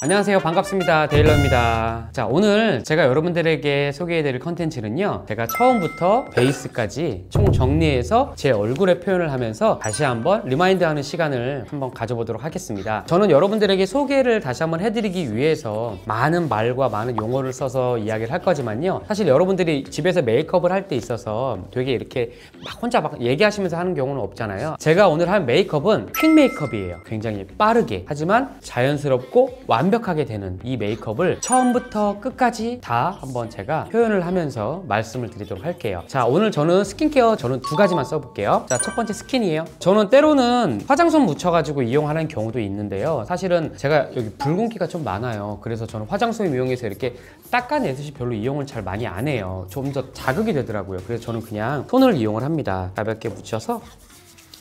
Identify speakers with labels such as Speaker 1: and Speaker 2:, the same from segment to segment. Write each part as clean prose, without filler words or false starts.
Speaker 1: 안녕하세요, 반갑습니다. 데일러입니다. 자, 오늘 제가 여러분들에게 소개해드릴 컨텐츠는요, 제가 처음부터 베이스까지 총 정리해서 제 얼굴에 표현을 하면서 다시 한번 리마인드하는 시간을 한번 가져보도록 하겠습니다. 저는 여러분들에게 소개를 다시 한번 해드리기 위해서 많은 말과 많은 용어를 써서 이야기를 할 거지만요, 사실 여러분들이 집에서 메이크업을 할 때 있어서 되게 이렇게 막 혼자 막 얘기하시면서 하는 경우는 없잖아요. 제가 오늘 할 메이크업은 퀵 메이크업이에요. 굉장히 빠르게, 하지만 자연스럽고 완벽하게 되는 이 메이크업을 처음부터 끝까지 다 한번 제가 표현을 하면서 말씀을 드리도록 할게요. 자, 오늘 저는 스킨케어 두 가지만 써볼게요. 자, 첫 번째 스킨이에요. 저는 때로는 화장솜 묻혀가지고 이용하는 경우도 있는데요, 사실은 제가 여기 붉은기가 좀 많아요. 그래서 저는 화장솜 이용해서 이렇게 닦아내듯이 별로 이용을 잘 많이 안 해요. 좀 더 자극이 되더라고요. 그래서 저는 그냥 손을 이용을 합니다. 가볍게 묻혀서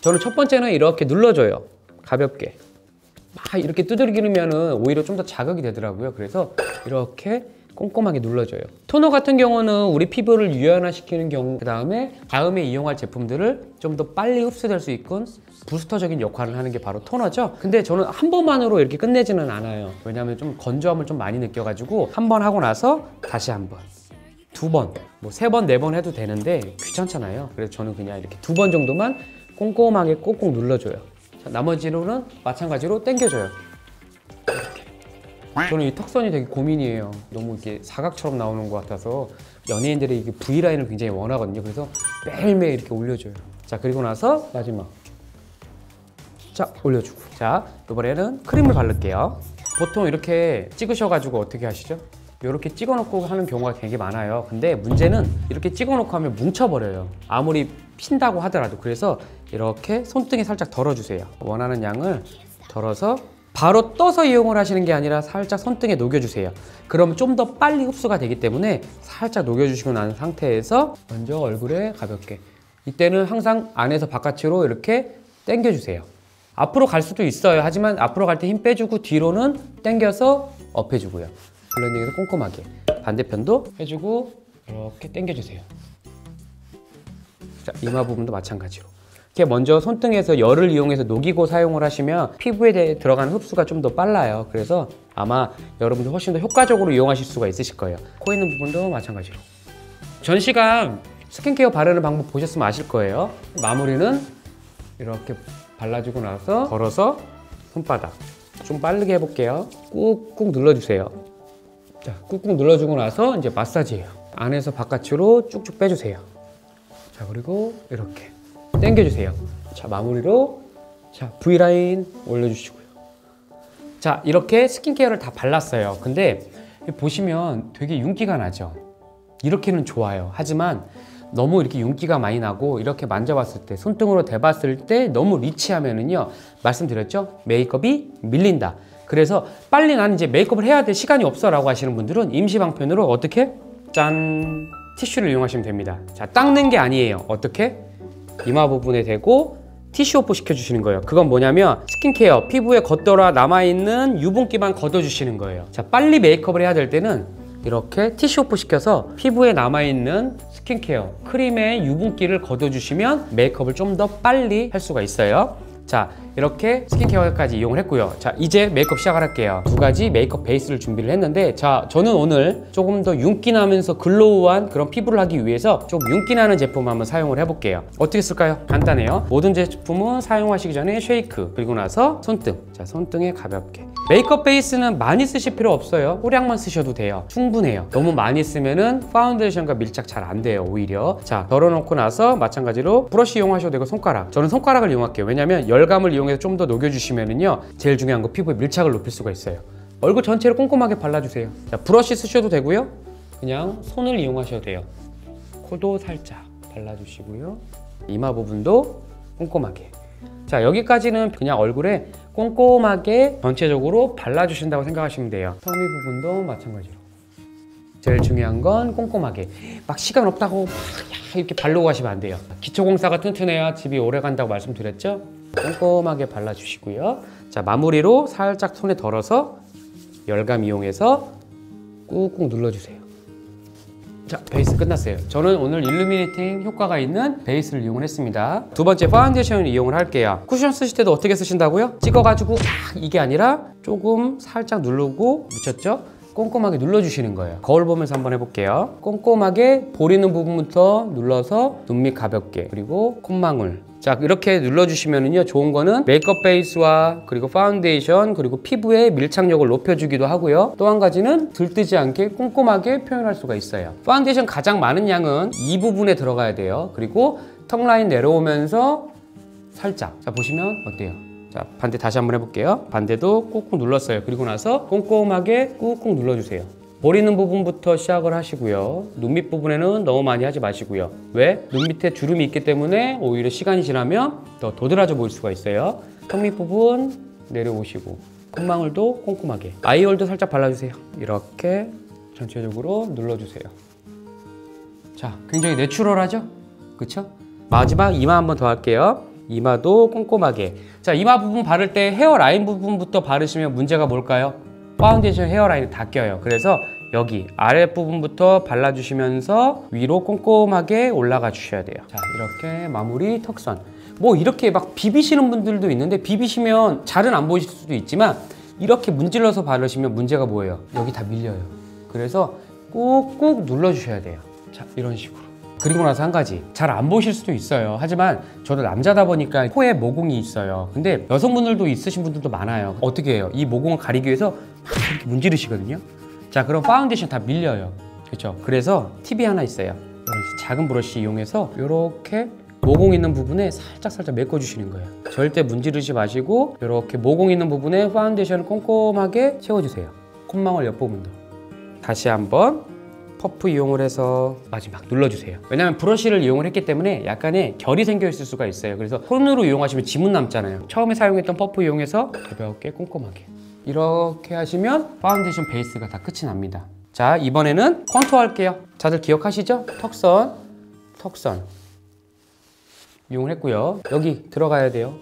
Speaker 1: 저는 첫 번째는 이렇게 눌러줘요. 가볍게 막 이렇게 두들기면은 오히려 좀 더 자극이 되더라고요. 그래서 이렇게 꼼꼼하게 눌러줘요. 토너 같은 경우는 우리 피부를 유연화시키는 경우, 그 다음에 다음에 이용할 제품들을 좀 더 빨리 흡수될 수 있고 부스터적인 역할을 하는 게 바로 토너죠. 근데 저는 한 번만으로 이렇게 끝내지는 않아요. 왜냐하면 좀 건조함을 좀 많이 느껴가지고 한 번 하고 나서 다시 한 번, 두 번, 뭐 세 번, 네 번 해도 되는데 귀찮잖아요. 그래서 저는 그냥 이렇게 두 번 정도만 꼼꼼하게 꼭꼭 눌러줘요. 자, 나머지로는 마찬가지로 당겨줘요. 이렇게. 저는 이 턱선이 되게 고민이에요. 너무 이렇게 사각처럼 나오는 것 같아서 연예인들이 이게 V라인을 굉장히 원하거든요. 그래서 매일매일 이렇게 올려줘요. 자, 그리고 나서 마지막. 자, 올려주고. 자, 이번에는 크림을 바를게요. 보통 이렇게 찍으셔가지고 어떻게 하시죠? 이렇게 찍어놓고 하는 경우가 되게 많아요. 근데 문제는 이렇게 찍어놓고 하면 뭉쳐버려요. 아무리 핀다고 하더라도. 그래서 이렇게 손등에 살짝 덜어주세요. 원하는 양을 덜어서 바로 떠서 이용을 하시는 게 아니라 살짝 손등에 녹여주세요. 그러면 좀 더 빨리 흡수가 되기 때문에 살짝 녹여주시고 난 상태에서 먼저 얼굴에 가볍게, 이때는 항상 안에서 바깥으로 이렇게 당겨주세요. 앞으로 갈 수도 있어요. 하지만 앞으로 갈 때 힘 빼주고 뒤로는 당겨서 업해주고요. 블렌딩해서 꼼꼼하게 반대편도 해주고 이렇게 당겨주세요. 자, 이마 부분도 마찬가지로 이렇게 먼저 손등에서 열을 이용해서 녹이고 사용을 하시면 피부에 들어가는 흡수가 좀 더 빨라요. 그래서 아마 여러분들 훨씬 더 효과적으로 이용하실 수가 있으실 거예요. 코 있는 부분도 마찬가지로. 전시감 스킨케어 바르는 방법 보셨으면 아실 거예요. 마무리는 이렇게 발라주고 나서 덜어서 손바닥 좀 빠르게 해볼게요. 꾹꾹 눌러주세요. 자, 꾹꾹 눌러주고 나서 이제 마사지예요. 안에서 바깥으로 쭉쭉 빼주세요. 자, 그리고 이렇게 당겨주세요. 자, 마무리로 자, V라인 올려주시고요. 자, 이렇게 스킨케어를 다 발랐어요. 근데 보시면 되게 윤기가 나죠. 이렇게는 좋아요. 하지만 너무 이렇게 윤기가 많이 나고 이렇게 만져봤을 때, 손등으로 대봤을 때 너무 리치하면은요, 말씀드렸죠? 메이크업이 밀린다. 그래서 빨리 나는 이제 메이크업을 해야 돼, 시간이 없어 라고 하시는 분들은 임시방편으로 어떻게? 짠! 티슈를 이용하시면 됩니다. 자, 닦는 게 아니에요. 어떻게? 이마 부분에 대고 티슈 호프 시켜주시는 거예요. 그건 뭐냐면 스킨케어, 피부에 겉돌아 남아있는 유분기만 걷어주시는 거예요. 자, 빨리 메이크업을 해야 될 때는 이렇게 티슈 호프 시켜서 피부에 남아있는 스킨케어, 크림의 유분기를 걷어주시면 메이크업을 좀 더 빨리 할 수가 있어요. 자, 이렇게 스킨케어까지 이용을 했고요. 자, 이제 메이크업 시작을 할게요. 두 가지 메이크업 베이스를 준비를 했는데, 자, 저는 오늘 조금 더 윤기 나면서 글로우한 그런 피부를 하기 위해서 좀 윤기 나는 제품 한번 사용을 해볼게요. 어떻게 쓸까요? 간단해요. 모든 제품은 사용하시기 전에 쉐이크, 그리고 나서 손등. 자, 손등에 가볍게. 메이크업 베이스는 많이 쓰실 필요 없어요. 소량만 쓰셔도 돼요. 충분해요. 너무 많이 쓰면은 파운데이션과 밀착 잘 안 돼요, 오히려. 자, 덜어놓고 나서 마찬가지로 브러쉬 이용하셔도 되고 손가락. 저는 손가락을 이용할게요. 왜냐면 열감을 이용해서 좀 더 녹여주시면은요, 제일 중요한 거 피부에 밀착을 높일 수가 있어요. 얼굴 전체를 꼼꼼하게 발라주세요. 자, 브러쉬 쓰셔도 되고요, 그냥 손을 이용하셔도 돼요. 코도 살짝 발라주시고요, 이마 부분도 꼼꼼하게. 자, 여기까지는 그냥 얼굴에 꼼꼼하게 전체적으로 발라주신다고 생각하시면 돼요. 턱밑 부분도 마찬가지로. 제일 중요한 건 꼼꼼하게. 막 시간 없다고 막 이렇게 바르고 가시면 안 돼요. 기초공사가 튼튼해야 집이 오래 간다고 말씀드렸죠? 꼼꼼하게 발라주시고요. 자, 마무리로 살짝 손에 덜어서 열감 이용해서 꾹꾹 눌러주세요. 자, 베이스 끝났어요. 저는 오늘 일루미네이팅 효과가 있는 베이스를 이용을 했습니다. 두 번째 파운데이션을 이용을 할게요. 쿠션 쓰실 때도 어떻게 쓰신다고요? 찍어가지고 이게 아니라 조금 살짝 누르고 묻혔죠? 꼼꼼하게 눌러주시는 거예요. 거울 보면서 한번 해볼게요. 꼼꼼하게 보리는 부분부터 눌러서 눈 밑 가볍게, 그리고 콧망울. 자, 이렇게 눌러주시면은요, 좋은 거는 메이크업 베이스와 그리고 파운데이션 그리고 피부의 밀착력을 높여주기도 하고요. 또 한 가지는 들뜨지 않게 꼼꼼하게 표현할 수가 있어요. 파운데이션 가장 많은 양은 이 부분에 들어가야 돼요. 그리고 턱 라인 내려오면서 살짝. 자, 보시면 어때요? 자, 반대 다시 한번 해볼게요. 반대도 꾹꾹 눌렀어요. 그리고 나서 꼼꼼하게 꾹꾹 눌러주세요. 보리는 부분부터 시작을 하시고요. 눈 밑 부분에는 너무 많이 하지 마시고요. 왜? 눈 밑에 주름이 있기 때문에 오히려 시간이 지나면 더 도드라져 보일 수가 있어요. 턱 밑 부분 내려오시고 콧망울도 꼼꼼하게. 아이홀도 살짝 발라주세요. 이렇게 전체적으로 눌러주세요. 자, 굉장히 내추럴하죠? 그쵸? 마지막 이마 한번 더 할게요. 이마도 꼼꼼하게. 자, 이마 부분 바를 때 헤어라인 부분부터 바르시면 문제가 뭘까요? 파운데이션 헤어라인이 다 껴요. 그래서 여기 아랫부분부터 발라주시면서 위로 꼼꼼하게 올라가 주셔야 돼요. 자, 이렇게 마무리 턱선. 뭐 이렇게 막 비비시는 분들도 있는데 비비시면 잘은 안 보이실 수도 있지만 이렇게 문질러서 바르시면 문제가 뭐예요? 여기 다 밀려요. 그래서 꾹꾹 눌러주셔야 돼요. 자, 이런 식으로. 그리고 나서 한 가지, 잘 안 보실 수도 있어요. 하지만 저도 남자다 보니까 코에 모공이 있어요. 근데 여성분들도 있으신 분들도 많아요. 어떻게 해요? 이 모공을 가리기 위해서 막 이렇게 문지르시거든요. 자, 그럼 파운데이션 다 밀려요. 그렇죠? 그래서 팁이 하나 있어요. 이런 작은 브러쉬 이용해서 이렇게 모공 있는 부분에 살짝 메꿔주시는 거예요. 절대 문지르지 마시고 이렇게 모공 있는 부분에 파운데이션을 꼼꼼하게 채워주세요. 콧망울 옆부분도. 다시 한번 퍼프 이용을 해서 마지막 눌러주세요. 왜냐면 브러쉬를 이용을 했기 때문에 약간의 결이 생겨 있을 수가 있어요. 그래서 손으로 이용하시면 지문 남잖아요. 처음에 사용했던 퍼프 이용해서 가볍게 꼼꼼하게 이렇게 하시면 파운데이션 베이스가 다 끝이 납니다. 자, 이번에는 컨투어 할게요. 다들 기억하시죠? 턱선 이용을 했고요. 여기 들어가야 돼요.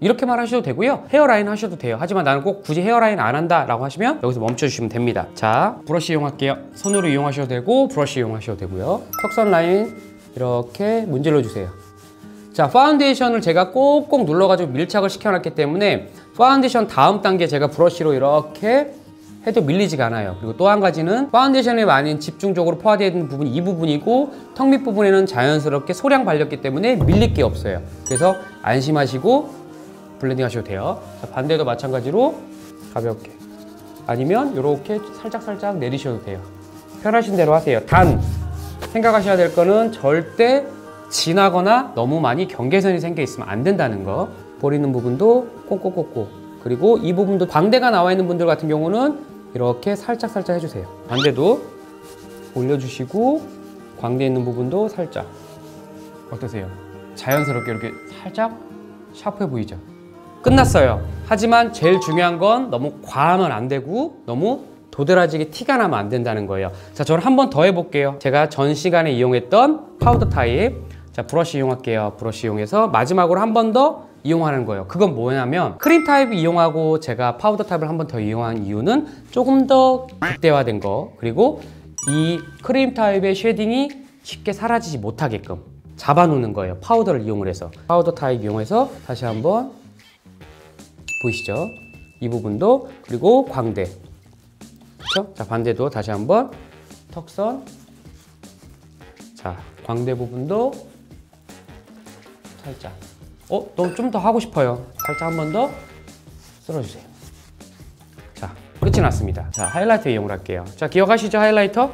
Speaker 1: 이렇게만 하셔도 되고요. 헤어라인 하셔도 돼요. 하지만 나는 꼭 굳이 헤어라인 안 한다 라고 하시면 여기서 멈춰주시면 됩니다. 자, 브러쉬 이용할게요. 손으로 이용하셔도 되고 브러쉬 이용하셔도 되고요. 턱선 라인 이렇게 문질러 주세요. 자, 파운데이션을 제가 꼭꼭 눌러가지고 밀착을 시켜놨기 때문에 파운데이션 다음 단계 제가 브러쉬로 이렇게 해도 밀리지가 않아요. 그리고 또 한 가지는 파운데이션에 많이 집중적으로 포화되어 있는 부분이 이 부분이고 턱 밑 부분에는 자연스럽게 소량 발렸기 때문에 밀릴 게 없어요. 그래서 안심하시고 블렌딩 하셔도 돼요. 자, 반대도 마찬가지로 가볍게, 아니면 이렇게 살짝 내리셔도 돼요. 편하신 대로 하세요. 단 생각하셔야 될 거는 절대 진하거나 너무 많이 경계선이 생겨 있으면 안 된다는 거. 보리는 부분도 꽁꽁꽁꽁, 그리고 이 부분도 광대가 나와 있는 분들 같은 경우는 이렇게 살짝 해주세요. 반대도 올려주시고 광대 있는 부분도 살짝. 어떠세요? 자연스럽게 이렇게 살짝 샤프해 보이죠? 끝났어요. 하지만 제일 중요한 건 너무 과하면 안 되고 너무 도드라지게 티가 나면 안 된다는 거예요. 자, 저는 한 번 더 해볼게요. 제가 전 시간에 이용했던 파우더 타입. 자, 브러쉬 이용할게요. 브러쉬 이용해서 마지막으로 한 번 더 이용하는 거예요. 그건 뭐냐면 크림 타입 이용하고 제가 파우더 타입을 한 번 더 이용한 이유는 조금 더 극대화된 거, 그리고 이 크림 타입의 쉐딩이 쉽게 사라지지 못하게끔 잡아놓는 거예요. 파우더를 이용을 해서. 파우더 타입 이용해서 다시 한번 보이시죠? 이 부분도, 그리고 광대. 그렇죠? 자, 반대도 다시 한번 턱선. 자, 광대 부분도 살짝. 너무 좀 더 하고 싶어요. 살짝 한 번 더 쓸어주세요. 자, 끝이 났습니다. 자, 하이라이터 이용을 할게요. 자, 기억하시죠? 하이라이터?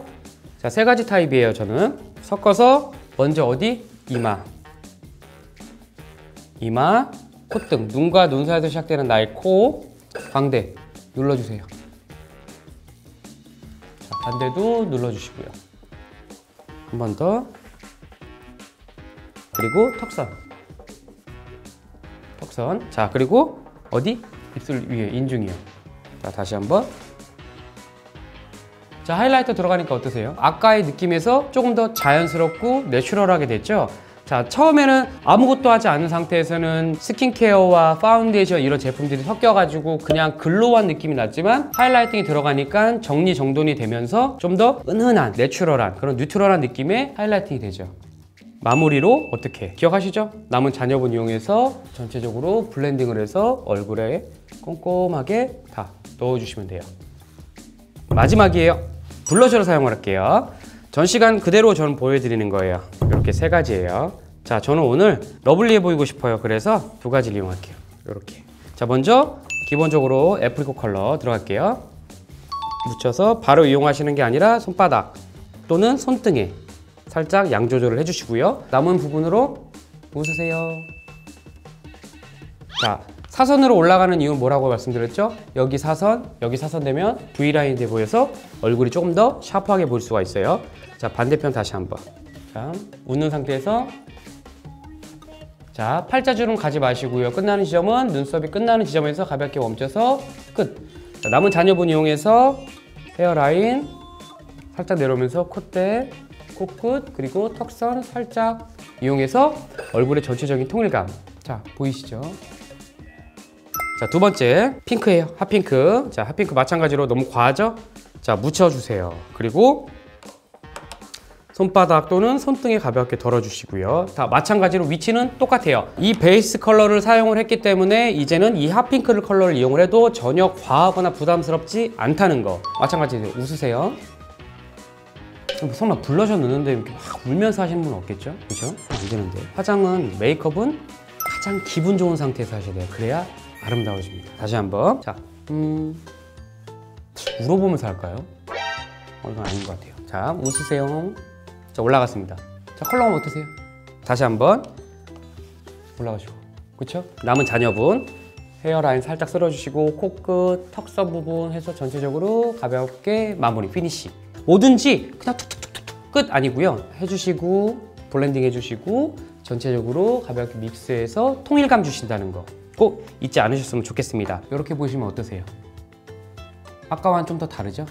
Speaker 1: 자, 세 가지 타입이에요. 저는 섞어서 먼저 어디? 이마, 콧등, 눈과 눈 사이에서 시작되는 나의 코, 광대 눌러주세요. 자, 반대도 눌러주시고요. 한 번 더. 그리고 턱선. 자, 그리고 어디? 입술 위에, 인중이요. 자, 다시 한번. 자, 하이라이터 들어가니까 어떠세요? 아까의 느낌에서 조금 더 자연스럽고 내추럴하게 됐죠? 자, 처음에는 아무것도 하지 않은 상태에서는 스킨케어와 파운데이션 이런 제품들이 섞여가지고 그냥 글로우한 느낌이 났지만 하이라이팅이 들어가니까 정리정돈이 되면서 좀 더 은은한, 내추럴한 그런 뉴트럴한 느낌의 하이라이팅이 되죠. 마무리로 어떻게 기억하시죠? 남은 잔여분 이용해서 전체적으로 블렌딩을 해서 얼굴에 꼼꼼하게 다 넣어주시면 돼요. 마지막이에요. 블러셔를 사용을 할게요. 전 시간 그대로 저는 보여드리는 거예요. 이렇게 3가지예요. 자, 저는 오늘 러블리해 보이고 싶어요. 그래서 2가지를 이용할게요. 이렇게. 자, 먼저 기본적으로 애프리코 컬러 들어갈게요. 묻혀서 바로 이용하시는 게 아니라 손바닥 또는 손등에 살짝 양 조절을 해주시고요. 남은 부분으로 웃으세요. 자, 사선으로 올라가는 이유는 뭐라고 말씀드렸죠? 여기 사선 되면 V라인이 돼 보여서 얼굴이 조금 더 샤프하게 보일 수가 있어요. 자, 반대편 다시 한번. 자, 웃는 상태에서 자, 팔자주름 가지 마시고요. 끝나는 지점은 눈썹이 끝나는 지점에서 가볍게 멈춰서 끝. 자, 남은 잔여분 이용해서 헤어라인 살짝 내려오면서 콧대, 코끝, 그리고 턱선 살짝 이용해서 얼굴의 전체적인 통일감. 자, 보이시죠? 자, 2번째 핑크예요. 핫핑크. 자, 핫핑크 마찬가지로 너무 과하죠? 자, 묻혀주세요. 그리고 손바닥 또는 손등에 가볍게 덜어주시고요. 다 마찬가지로 위치는 똑같아요. 이 베이스 컬러를 사용을 했기 때문에 이제는 이 핫핑크 컬러를 이용을 해도 전혀 과하거나 부담스럽지 않다는 거. 마찬가지로 웃으세요. 설마 블러셔 넣는데 이렇게 막 울면서 하시는 분은 없겠죠? 그렇죠? 안 되는데. 화장은, 메이크업은 가장 기분 좋은 상태에서 하셔야 돼요. 그래야 아름다워집니다. 다시 한번. 자, 울어보면서 할까요? 이건 아닌 것 같아요. 자, 웃으세요. 자, 올라갔습니다. 자, 컬러감 어떠세요? 다시 한번 올라가시고. 그렇죠? 남은 잔여분 헤어라인 살짝 쓸어주시고 코끝, 턱선 부분 해서 전체적으로 가볍게 마무리, 피니시. 뭐든지 그냥 툭툭툭툭 끝 아니고요. 해주시고 블렌딩 해주시고 전체적으로 가볍게 믹스해서 통일감 주신다는 거 꼭 잊지 않으셨으면 좋겠습니다. 이렇게 보시면 어떠세요? 아까와는 좀 더 다르죠?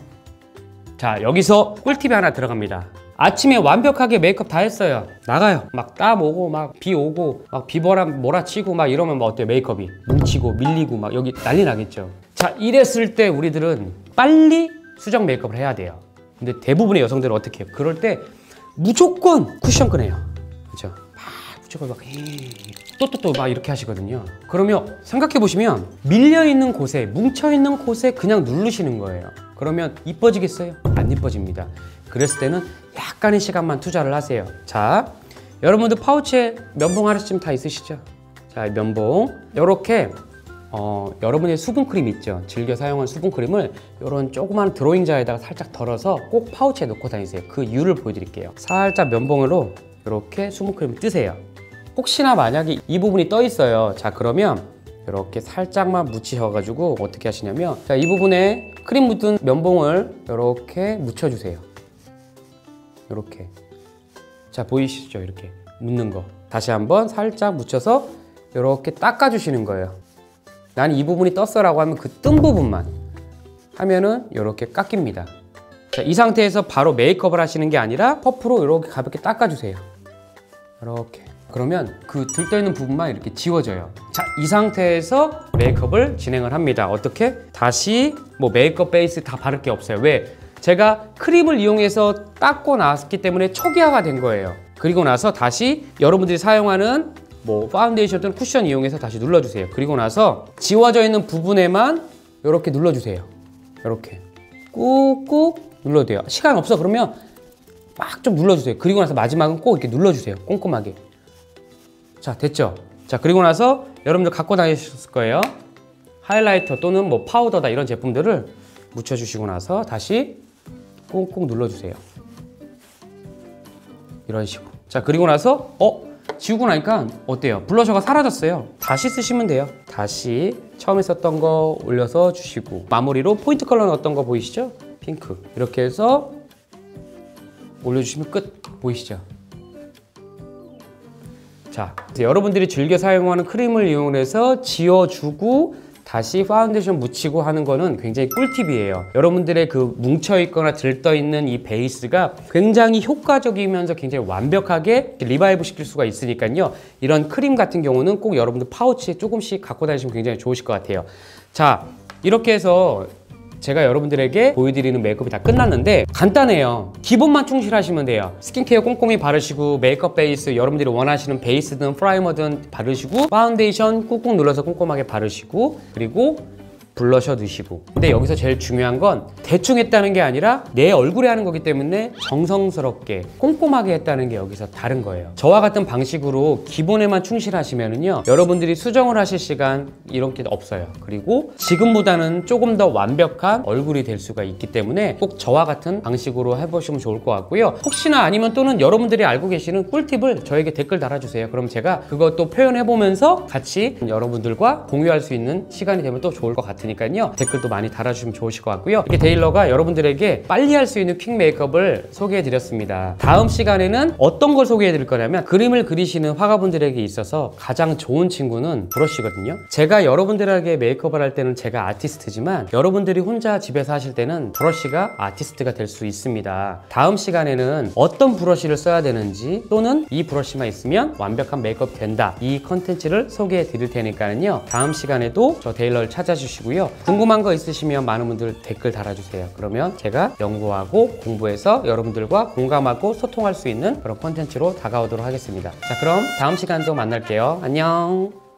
Speaker 1: 자, 여기서 꿀팁이 하나 들어갑니다. 아침에 완벽하게 메이크업 다 했어요. 나가요. 막 땀 오고 막 비 오고 막 비바람 몰아치고 막 이러면 뭐 어때요? 메이크업이 뭉치고 밀리고 막 여기 난리 나겠죠. 자, 이랬을 때 우리들은 빨리 수정 메이크업을 해야 돼요. 근데 대부분의 여성들은 어떻게 해요? 그럴 때 무조건 쿠션 꺼내요. 그렇죠? 막 무조건 막 또 막 이렇게 하시거든요. 그러면 생각해 보시면 밀려 있는 곳에 뭉쳐 있는 곳에 그냥 누르시는 거예요. 그러면 이뻐지겠어요? 안 이뻐집니다. 그랬을 때는 약간의 시간만 투자를 하세요. 자, 여러분들 파우치에 면봉 하나쯤 다 있으시죠? 자, 면봉 이렇게 여러분의 수분크림 있죠? 즐겨 사용한 수분크림을 이런 조그만 드로잉자에다가 살짝 덜어서 꼭 파우치에 넣고 다니세요. 그 이유를 보여드릴게요. 살짝 면봉으로 이렇게 수분크림을 뜨세요. 혹시나 만약에 이 부분이 떠 있어요. 자, 그러면 이렇게 살짝만 묻히셔가지고 어떻게 하시냐면, 자, 이 부분에 크림 묻은 면봉을 이렇게 묻혀주세요. 이렇게. 자, 보이시죠? 이렇게 묻는 거. 다시 한번 살짝 묻혀서 이렇게 닦아주시는 거예요. 난 이 부분이 떴어라고 하면 그 뜬 부분만 하면은 이렇게 깎입니다. 자, 이 상태에서 바로 메이크업을 하시는 게 아니라 퍼프로 이렇게 가볍게 닦아주세요. 이렇게. 그러면 그 들떠있는 부분만 이렇게 지워져요. 자, 이 상태에서 메이크업을 진행을 합니다. 어떻게? 다시 뭐 메이크업 베이스 다 바를 게 없어요. 왜? 제가 크림을 이용해서 닦고 나왔기 때문에 초기화가 된 거예요. 그리고 나서 다시 여러분들이 사용하는 뭐 파운데이션 또는 쿠션 이용해서 다시 눌러주세요. 그리고 나서 지워져 있는 부분에만 이렇게 눌러주세요. 이렇게 꾹꾹 눌러도 돼요. 시간 없어 그러면 막 좀 눌러주세요. 그리고 나서 마지막은 꼭 이렇게 눌러주세요. 꼼꼼하게. 자, 됐죠? 자, 그리고 나서 여러분들 갖고 다니셨을 거예요. 하이라이터 또는 뭐 파우더다 이런 제품들을 묻혀주시고 나서 다시 꾹꾹 눌러주세요. 이런 식으로. 자, 그리고 나서 지우고 나니까 어때요? 블러셔가 사라졌어요. 다시 쓰시면 돼요. 다시 처음에 썼던 거 올려서 주시고 마무리로 포인트 컬러 넣었던 거 보이시죠? 핑크. 이렇게 해서 올려주시면 끝. 보이시죠? 자, 이제 여러분들이 즐겨 사용하는 크림을 이용해서 지워주고 다시 파운데이션 묻히고 하는 거는 굉장히 꿀팁이에요. 여러분들의 그 뭉쳐있거나 들떠있는 이 베이스가 굉장히 효과적이면서 굉장히 완벽하게 리바이브 시킬 수가 있으니까요. 이런 크림 같은 경우는 꼭 여러분들 파우치에 조금씩 갖고 다니시면 굉장히 좋으실 것 같아요. 자, 이렇게 해서 제가 여러분들에게 보여드리는 메이크업이 다 끝났는데 간단해요. 기본만 충실하시면 돼요. 스킨케어 꼼꼼히 바르시고 메이크업 베이스 여러분들이 원하시는 베이스든 프라이머든 바르시고 파운데이션 꾹꾹 눌러서 꼼꼼하게 바르시고 그리고 블러셔 넣으시고. 근데 여기서 제일 중요한 건 대충 했다는 게 아니라 내 얼굴에 하는 거기 때문에 정성스럽게 꼼꼼하게 했다는 게 여기서 다른 거예요. 저와 같은 방식으로 기본에만 충실하시면은요 여러분들이 수정을 하실 시간 이런 게 없어요. 그리고 지금보다는 조금 더 완벽한 얼굴이 될 수가 있기 때문에 꼭 저와 같은 방식으로 해보시면 좋을 것 같고요. 혹시나 아니면 또는 여러분들이 알고 계시는 꿀팁을 저에게 댓글 달아주세요. 그럼 제가 그것도 표현해보면서 같이 여러분들과 공유할 수 있는 시간이 되면 또 좋을 것 같으니까요. 댓글도 많이 달아주시면 좋으실 것 같고요. 이렇게 데일러가 여러분들에게 빨리 할 수 있는 퀵 메이크업을 소개해드렸습니다. 다음 시간에는 어떤 걸 소개해드릴 거냐면 그림을 그리시는 화가분들에게 있어서 가장 좋은 친구는 브러쉬거든요. 제가 여러분들에게 메이크업을 할 때는 제가 아티스트지만 여러분들이 혼자 집에서 하실 때는 브러쉬가 아티스트가 될 수 있습니다. 다음 시간에는 어떤 브러쉬를 써야 되는지 또는 이 브러쉬만 있으면 완벽한 메이크업 된다, 이 컨텐츠를 소개해 드릴 테니까요. 다음 시간에도 저 데일러를 찾아주시고요. 궁금한 거 있으시면 많은 분들 댓글 달아주세요. 그러면 제가 연구하고 공부해서 여러분들과 공감하고 소통할 수 있는 그런 콘텐츠로 다가오도록 하겠습니다. 자, 그럼 다음 시간도 만날게요. 안녕.